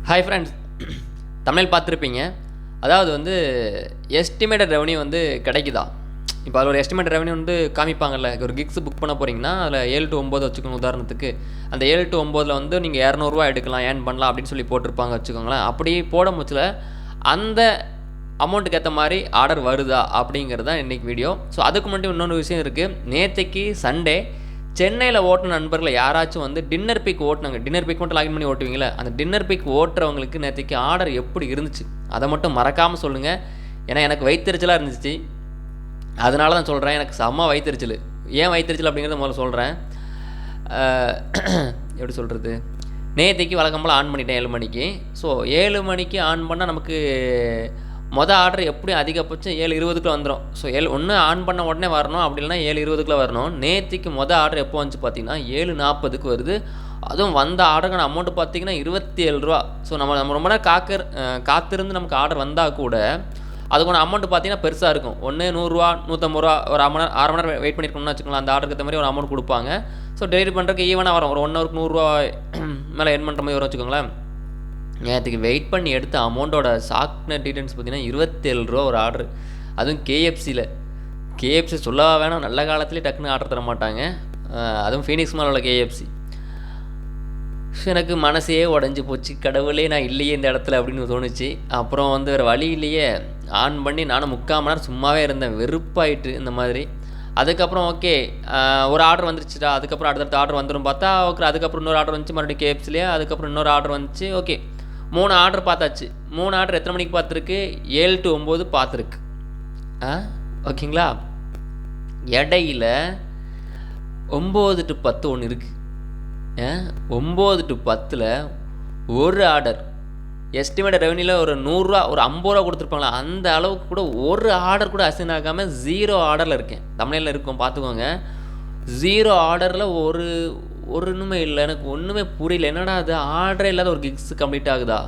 Hi friends, Tamil பார்த்துருப்பீங்க. அதாவது வந்து எஸ்டிமேட்டட் ரெவன்யூ வந்து கிடைக்குதா? இப்போ அதில் ஒரு எஸ்டிமேட்டட் ரெவன்யூ வந்து காமிப்பாங்கல்ல. ஒரு கிக்ஸ் புக் பண்ண போகிறீங்கன்னா அதில் 7 to 9 வச்சுக்கோங்க. உதாரணத்துக்கு அந்த 7 to 9 வந்து நீங்கள் 200 எடுக்கலாம், ஏர்ன் பண்ணலாம் அப்படின்னு சொல்லி போட்டிருப்பாங்க வச்சுக்கோங்களேன். அப்படி போட முச்சில் அந்த அமௌண்ட்டுக்கு ஏற்ற மாதிரி ஆர்டர் வருதா அப்படிங்கிறது தான் இன்றைக்கி வீடியோ. ஸோ அதுக்கு முன்னாடி இன்னொரு விஷயம் இருக்குது. நேற்றுக்கு சண்டே சென்னையில் ஓட்டின நண்பர்கள் யாராச்சும் வந்து டின்னர் பிக் ஓட்டினாங்க. டின்னர் பிக் மட்டும் லாகின் பண்ணி ஓட்டுவீங்களே, அந்த டின்னர் பிக் ஓட்டுறவங்களுக்கு நேற்றுக்கு ஆர்டர் எப்படி இருந்துச்சு அதை மட்டும் மறக்காமல் சொல்லுங்கள். ஏன்னா எனக்கு வயிற்றுச்சலாக இருந்துச்சு, அதனால தான் சொல்கிறேன். எனக்கு செம்ம வயிற்றுச்சல். ஏன் வயிற்றுச்சல் அப்படிங்கிறத முதல்ல சொல்கிறேன். எப்படி சொல்கிறது, நேற்றுக்கு வழக்கம் போல் ஆன் பண்ணிட்டேன் 7 மணிக்கு. ஸோ 7 மணிக்கு ஆன் பண்ணால் நமக்கு மொதல் ஆர்டர் எப்படி அதிகபட்சம் 7:20 வந்துடும். ஸோ ஒன்று ஆன் பண்ண உடனே வரணும், அப்படி இல்லைனா 7:20 வரணும். நேற்றுக்கு மொதல் ஆர்டர் எப்போ வந்துச்சு பார்த்தீங்கன்னா 7:40 வருது. அதுவும் வந்த ஆர்டருக்கான அமௌண்ட்டு பார்த்தீங்கன்னா 27 ரூபா. ஸோ நம்ம ரொம்ப நேரம் காத்திருந்து நமக்கு ஆர்டர் வந்தால் கூட அதுக்கான அமௌண்ட்டு பார்த்தீங்கன்னா பெருசாக இருக்கும். ஒன்று 100 ரூபா 150 ரூபா, ஒரு அரை மணி நேரம் வெயிட் பண்ணியிருக்கோம்னு வச்சுக்கலாம். அந்த ஆர்டருக்கு ஏற்ற மாதிரி ஒரு அமௌண்ட் கொடுப்பாங்க. ஸோ டெலிவரி பண்ணுறதுக்கு ஈவனாக வரும். ஒரு 1 ஹவருக்கு 100 ரூபா மேலே எர்ன் பண்ணுற மாதிரி வரும் வச்சுக்கோங்களேன். நேற்றுக்கு வெயிட் பண்ணி எடுத்த அமௌண்ட்டோட ஷாக்ன டீட்டெயில்ஸ் பார்த்தீங்கன்னா 27 ரூபா ஒரு ஆர்டரு. அதுவும் கேஎஃப்சியில். கேஎஃப்சி சொல்லவா வேணாம், நல்ல காலத்துலேயே டக்குன்னு ஆர்டர் தர மாட்டாங்க. அதுவும் ஃபீனிக்ஸ் மால் உள்ள கேஎஃப்சி. எனக்கு மனசே உடஞ்சி போச்சு. கடவுளே நான் இல்லையே இந்த இடத்துல அப்படின்னு தோணுச்சு. அப்புறம் வந்து வேறு வழி இல்லையே ஆன் பண்ணி நானும் 3/4 மணி நேரம் சும்மாவே இருந்தேன். வெறுப்பாயிட்டு இந்த மாதிரி. அதுக்கப்புறம் ஓகே ஒரு ஆர்டர் வந்துருச்சுடா, அதுக்கப்புறம் அடுத்தடுத்த ஆர்டர் வந்துடும் பார்த்தா ஓகே. அதுக்கப்புறம் இன்னொரு ஆர்டர் வந்துச்சு மறுபடியும் கேஎஃப்சிலேயே. அதுக்கப்புறம் இன்னொரு ஆர்டர் வந்துச்சு. ஓகே 3 ஆர்டர் பார்த்தாச்சு. 3 ஆர்டர் எத்தனை மணிக்கு பார்த்துருக்கு? 7 to 9 பார்த்துருக்கு. ஓகேங்களா. இடையில 9 to 10 ஒன்று இருக்குது. 9 to 10 ஒரு ஆர்டர் எஸ்டிமேட் ரெவன்யூவில் ஒரு 100 ரூபா ஒரு 50 ரூபா கொடுத்துருப்பாங்களா, அந்த அளவுக்கு கூட ஒரு ஆர்டர் கூட அசைன் ஆகாமல் 0 ஆர்டரில் இருக்கேன். தமிழில் இருக்கும் பார்த்துக்கோங்க. 0 ஆர்டரில் ஒன்றுமே இல்லை. எனக்கு ஒன்றுமே புரியல. என்னடா அது ஆர்டரே இல்லாத ஒரு கிக்ஸ் கம்ப்ளீட் ஆகுதா?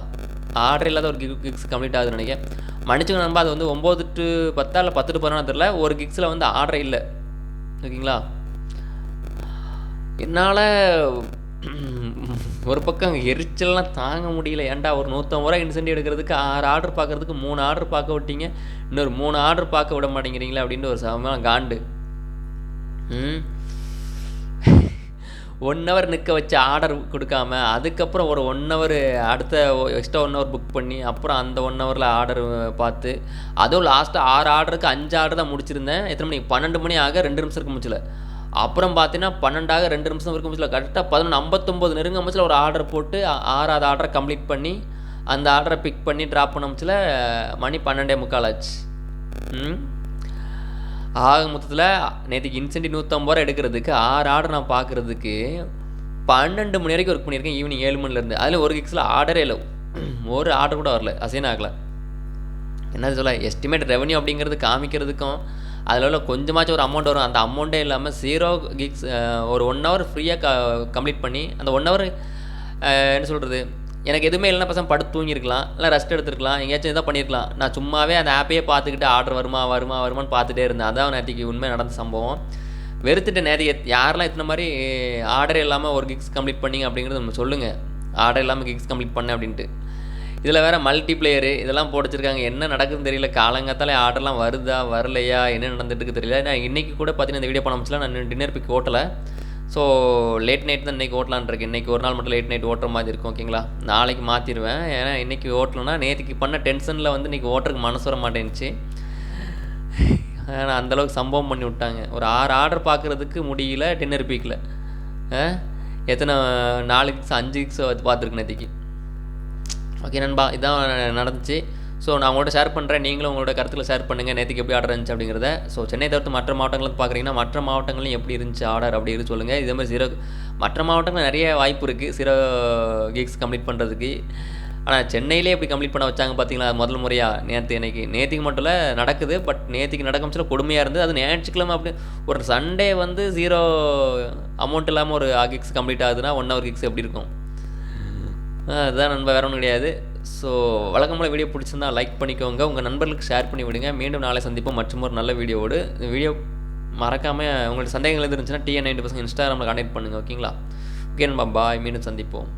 ஆர்டர் இல்லாத ஒரு கிக்ஸ் கம்ப்ளீட் ஆகுதுன்னு நினைக்கிறேன். மன்னிச்சுங்க நம்ப, அது வந்து 9 to 10 இல்லை 10 to 11 தெரியல. ஒரு கிக்ஸில் வந்து ஆர்டரே இல்லை. ஓகேங்களா. என்னால் ஒரு பக்கம் எரிச்சல்லாம் தாங்க முடியல. ஏன்டா ஒரு 150 ரூபா இன்சென்டிவ் எடுக்கிறதுக்கு 6 ஆர்டர் பார்க்குறதுக்கு 3 ஆர்டர் பார்க்க விட்டீங்க, இன்னொரு 3 ஆர்டர் பார்க்க விட மாட்டேங்கிறீங்களா அப்படின்ட்டு ஒரு சமமான காண்டு. 1 ஹவர் நிற்க வச்சு ஆர்டர் கொடுக்காம அதுக்கப்புறம் ஒரு 1 ஹவர் அடுத்த எக்ஸ்ட்ரா 1 ஹவர் புக் பண்ணி அப்புறம் அந்த 1 ஹவரில் ஆர்டர் பார்த்து, அதுவும் லாஸ்ட்டாக 6 ஆர்டருக்கு 5 ஆர்டர் தான் முடிச்சிருந்தேன். எத்தனை மணி? 12 மணி ஆக 2 நிமிஷம் இருக்க முடியல. அப்புறம் பார்த்தீங்கன்னா 12 ஆக 2 நிமிஷம் இருக்க முடியல. கரெக்டாக 11:59 நெருங்க முடியல. ஒரு ஆர்டர் போட்டு 6ஆவது ஆர்டரை கம்ப்ளீட் பண்ணி அந்த ஆர்டரை பிக் பண்ணி ட்ராப் பண்ண முடியல. மணி 12:45 ஆச்சு. ஆக மொத்தத்தில் நேற்றுக்கு இன்சென்டிவ் 150 ரூபா எடுக்கிறதுக்கு 6 ஆர்டர் நான் பார்க்குறதுக்கு 12 மணி வரைக்கும் ஒர்க் பண்ணியிருக்கேன். ஈவினிங் 7 மணிலேருந்து. அதில் ஒரு கிக்ஸில் ஆர்டரே இல்லை. ஒரு ஆர்டர் கூட வரல, அசைன் ஆகலை. என்ன சொல்ல, எஸ்டிமேட் ரெவன்யூ அப்படிங்கிறது காமிக்கிறதுக்கும் அதில் உள்ள கொஞ்சமாச்சும் ஒரு அமௌண்ட் வரும். அந்த அமௌண்ட்டே இல்லாமல் 0 கிக்ஸ் ஒரு 1 ஹவர் ஃப்ரீயாக கம்ப்ளீட் பண்ணி அந்த 1 ஹவர் என்ன சொல்கிறது, எனக்கு எதுவுமே இல்லைனா பசங்க படுத்து தூங்கியிருக்கலாம், இல்லை ரெஸ்ட் எடுத்துருக்கலாம், எங்கேயாச்சும் இதாக பண்ணியிருக்கலாம். நான் சும்மாவே அந்த ஆப்பையே பார்த்துக்கிட்டு ஆர்டர் வருமான்னு பார்த்துட்டே இருந்தேன். அதான் நேற்றுக்கு உண்மை நடந்த சம்பவம். வெறுத்துட்டு நேற்றுக்கு யாரெல்லாம் இத்தனை மாதிரி ஆர்டர் இல்லாமல் ஒரு கிக்ஸ் கம்ப்ளீட் பண்ணிங்க அப்படிங்கிறது நம்ம சொல்லுங்கள். ஆர்டர் இல்லாமல் கிக்ஸ் கம்ப்ளீட் பண்ணேன் அப்படின்ட்டு. இதில் வேறு மல்டிப்ளேயரு இதெல்லாம் போட்டுச்சிருக்காங்க. என்ன நடக்குதுன்னு தெரியல. காலங்காத்தாலே ஆர்டர்லாம் வருதா வரலையா என்ன நடந்துட்டுருக்கு தெரியல. நான் இன்றைக்கி கூட பார்த்தீங்கன்னா இந்த வீடியோ பண்ண முடியல. நான் டின்னர் பிக் ஓட்டலை. ஸோ லேட் நைட் தான் இன்றைக்கி ஓட்டலான் இருக்கேன். இன்றைக்கி ஒரு நாள் மட்டும் லேட் நைட் ஓட்டுற மாதிரி இருக்கும். ஓகேங்களா. நாளைக்கு மாற்றிடுவேன். ஏன்னா இன்றைக்கி ஓட்டலன்னா நேற்றுக்கு பண்ண டென்ஷனில் வந்து இன்றைக்கி ஓட்டுறதுக்கு மனசு வர மாட்டேன்னுச்சு. ஆனால் அந்தளவுக்கு சம்பவம் பண்ணி விட்டாங்க. ஒரு 6 ஆர்டர் பார்க்குறதுக்கு முடியல டின்னர் பீக்கில். எத்தனை 4 கிக்ஸ் 5 கிக்ஸ் பார்த்துருக்கு நேற்றுக்கு. ஓகே நண்பா, இதான் நடந்துச்சு. ஸோ நான் உங்கள்கிட்ட ஷேர் பண்ணுறேன். நீங்களும் உங்களோட கருத்தில் ஷேர் பண்ணுங்கள். நேற்றுக்கு எப்படி ஆர்டர் இருந்துச்சு அப்படிங்கிறத. ஸோ சென்னை தவிர்த்து மற்ற மாவட்டங்களில் பார்க்குறீங்கன்னா மற்ற மாவட்டங்களையும் எப்படி இருந்துச்சு ஆர்டர் அப்படி இருந்து சொல்லுங்கள். இதே மாதிரி 0 மற்ற மாவட்டங்களில் நிறைய வாய்ப்பு இருக்குது 0 கிக்ஸ் கம்ப்ளீட் பண்ணுறதுக்கு. ஆனால் சென்னையிலே எப்படி கம்ப்ளீட் பண்ண வச்சாங்க பார்த்தீங்களா முதல் முறையாக. நேற்றுக்கு மட்டும் இல்லை நடக்குது. பட் நேற்றுக்கு நடக்க கொடுமையாக இருந்தது. அது ஞாயிற்றுக்கிழமை அப்படி ஒரு சண்டே வந்து 0 அமௌண்ட் இல்லாமல் ஒரு கிக்ஸ் கம்ப்ளீட் ஆகுதுன்னா 1 ஹவர் கிக்ஸ் எப்படி இருக்கும்? அதுதான் நண்பா, வேற ஒன்றும் கிடையாது. ஸோ வழக்கம் போல் வீடியோ பிடிச்சிருந்தா லைக் பண்ணிக்கோங்க, உங்கள் நண்பர்களுக்கு ஷேர் பண்ணி விடுங்க. மீண்டும் நாளை சந்திப்போம் மற்றும் ஒரு நல்ல வீடியோவோடு. வீடியோ மறக்காமல் உங்களுக்கு சந்தேகங்கள் இருந்துச்சுன்னா TN90 இன்ஸ்டாகிராமில் கான்டெக்ட் பண்ணுங்கள். ஓகேங்களா. ஓகே நண்பா, பாய். மீண்டும் சந்திப்போம்.